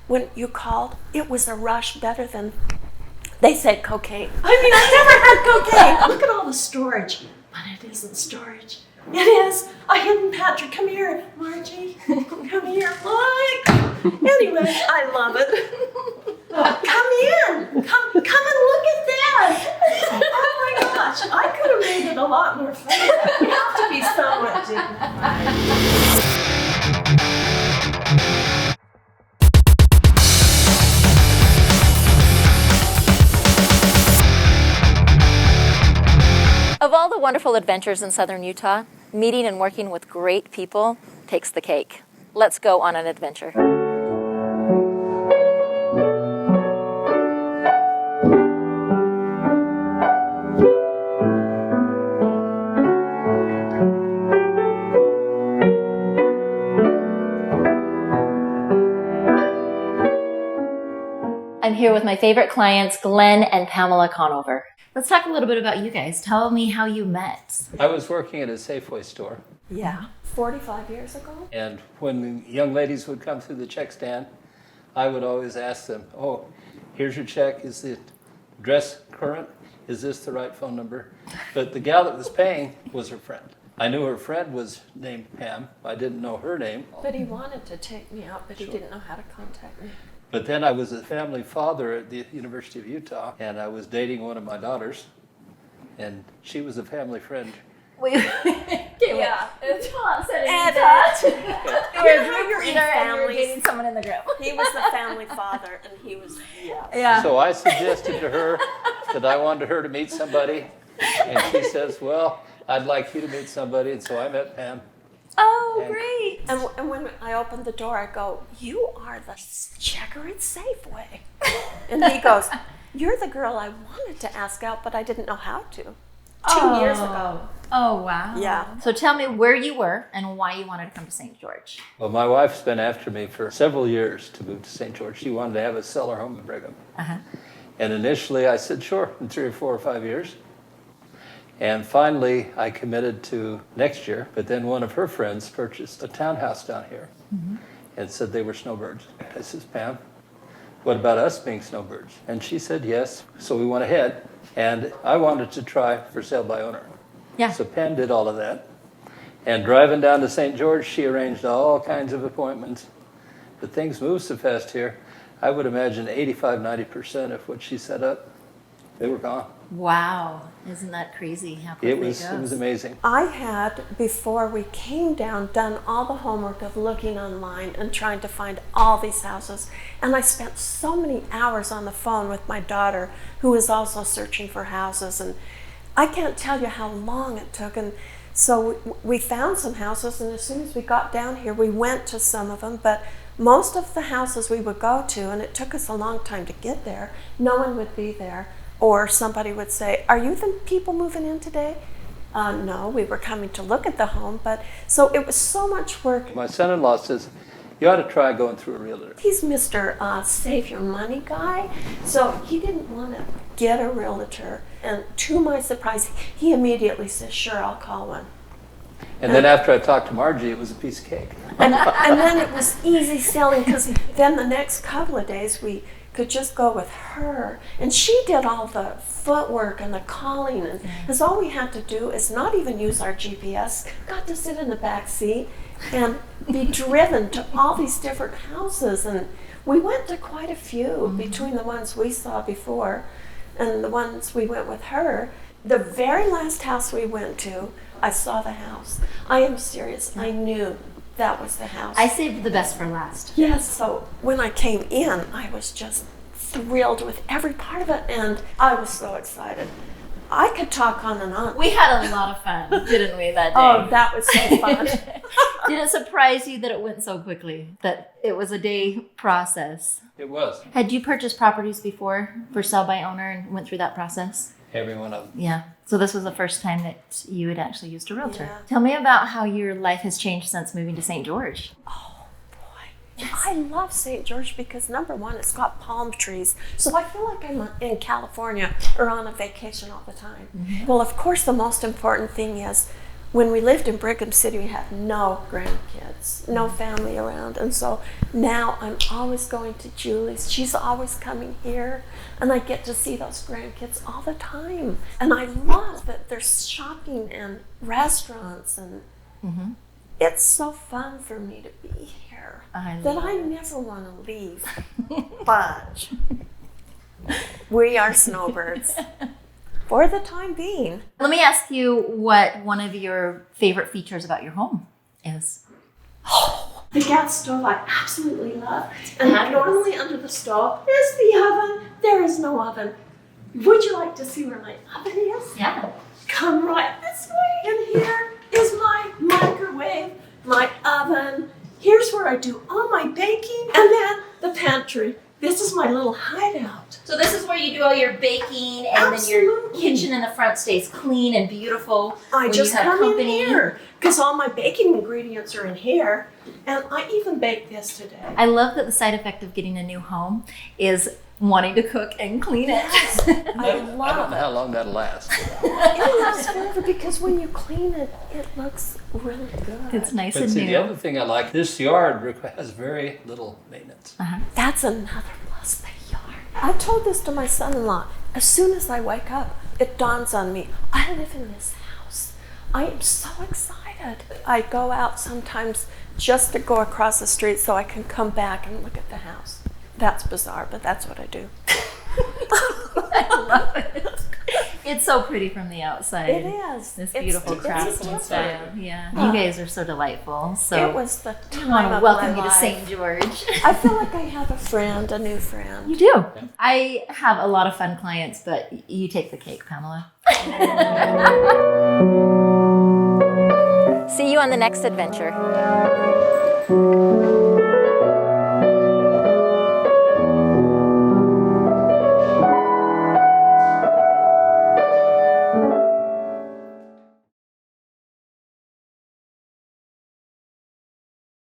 when you called, it was a rush better than, they said cocaine. I mean, I never had cocaine. Look at all the storage, but it isn't storage. It is a hidden Patrick. Come here, Margie. Come here. Look. Anyway, I love it. Come in. Come and look at that. Oh my gosh, I could have made it a lot more fun. You have to be somewhat dignified. Of all the wonderful adventures in southern Utah, meeting and working with great people takes the cake. Let's go on an adventure. I'm here with my favorite clients, Glenn and Pamela Conover. Let's talk a little bit about you guys. Tell me how you met. I was working at a Safeway store. Yeah, 45 years ago. And when the young ladies would come through the check stand, I would always ask them, oh, here's your check. Is the address current? Is this the right phone number? But the gal that was paying was her friend. I knew her friend was named Pam. I didn't know her name. But he wanted to take me out, but he didn't know how to contact me. But then I was a family father at the University of Utah, and I was dating one of my daughters, and she was a family friend. Wait, yeah. You're in families. Dating someone in the group. He was the family father, and he was, yeah. So I suggested to her that I wanted her to meet somebody, and she says, well, I'd like you to meet somebody, and so I met Pam. Oh, great. And when I opened the door, I go, you are the checker at Safeway. And he goes, you're the girl I wanted to ask out, but I didn't know how to. 2 years ago. Oh, wow. Yeah. So tell me where you were and why you wanted to come to St. George. Well, my wife's been after me for several years to move to St. George. She wanted to have us sell our home in Brigham. Uh-huh. And initially I said, sure, in 3 or 4 or 5 years. And finally, I committed to next year, but then one of her friends purchased a townhouse down here and said they were snowbirds. I said, Pam, what about us being snowbirds? And she said yes, so we went ahead, and I wanted to try for sale by owner. Yeah. So Pam did all of that. And driving down to St. George, she arranged all kinds of appointments. But things move so fast here, I would imagine 85-90% of what she set up, they were gone. Wow. Isn't that crazy how quickly it goes? It was amazing. I had, before we came down, done all the homework of looking online and trying to find all these houses. And I spent so many hours on the phone with my daughter, who was also searching for houses. And I can't tell you how long it took. And so we found some houses, and as soon as we got down here, we went to some of them. But most of the houses we would go to, and it took us a long time to get there, no one would be there. Or somebody would say, are you the people moving in today? No, we were coming to look at the home. But so it was so much work. My son-in-law says, you ought to try going through a realtor. He's Mr. Save Your Money guy. So he didn't want to get a realtor. And to my surprise, he immediately says, sure, I'll call one. And then after I talked to Margie, it was a piece of cake. And then it was easy selling, because then the next couple of days we could just go with her, and she did all the footwork and the calling, and because all we had to do is not even use our GPS, got to sit in the back seat and be driven to all these different houses. And we went to quite a few between the ones we saw before and the ones we went with her. The very last house we went to, I saw the house. I am serious. I knew that was the house. I saved the best for last. Yes, so when I came in, I was just thrilled with every part of it, and I was so excited. I could talk on and on. We had a lot of fun, didn't we, that day? Oh, that was so fun. Did it surprise you that it went so quickly, that it was a day process? It was. Had you purchased properties before for sell by owner and went through that process? Every one of them. Yeah. So this was the first time that you had actually used a realtor. Yeah. Tell me about how your life has changed since moving to St. George. Oh, boy. I love St. George because, number one, it's got palm trees. So I feel like I'm in California or on a vacation all the time. Well, of course, the most important thing is when we lived in Brigham City, we had no grandkids, no family around. And so now I'm always going to Julie's. She's always coming here. And I get to see those grandkids all the time. And I love that there's shopping and restaurants. And it's so fun for me to be here I never want to leave. But we are snowbirds. For the time being. Let me ask you what one of your favorite features about your home is. Oh, the gas stove I absolutely love. And normally under the stove is the oven. There is no oven. Would you like to see where my oven is? Yeah. Come right this way. And here is my microwave, my oven. Here's where I do all my baking. And then the pantry. This is my little hideout. So this is where you do all your baking, and then your kitchen in the front stays clean and beautiful. I just come in here because all my baking ingredients are in here, and I even baked this today. I love that the side effect of getting a new home is wanting to cook and clean it. I don't know how long that'll last. It lasts forever because when you clean it, it looks really good. It's nice But and see, new. the other thing I like, this yard has very little maintenance. That's another plus, the yard. I told this to my son-in-law. As soon as I wake up, it dawns on me, I live in this house. I am so excited. I go out sometimes just to go across the street so I can come back and look at the house. That's bizarre, but that's what I do. I love it. It's so pretty from the outside. It is. This beautiful craftsman style. Yeah. You guys are so delightful. So it was the I time want to of welcome my you to life. St. George. I feel like I have a friend, a new friend. You do. I have a lot of fun clients, but you take the cake, Pamela. See you on the next adventure.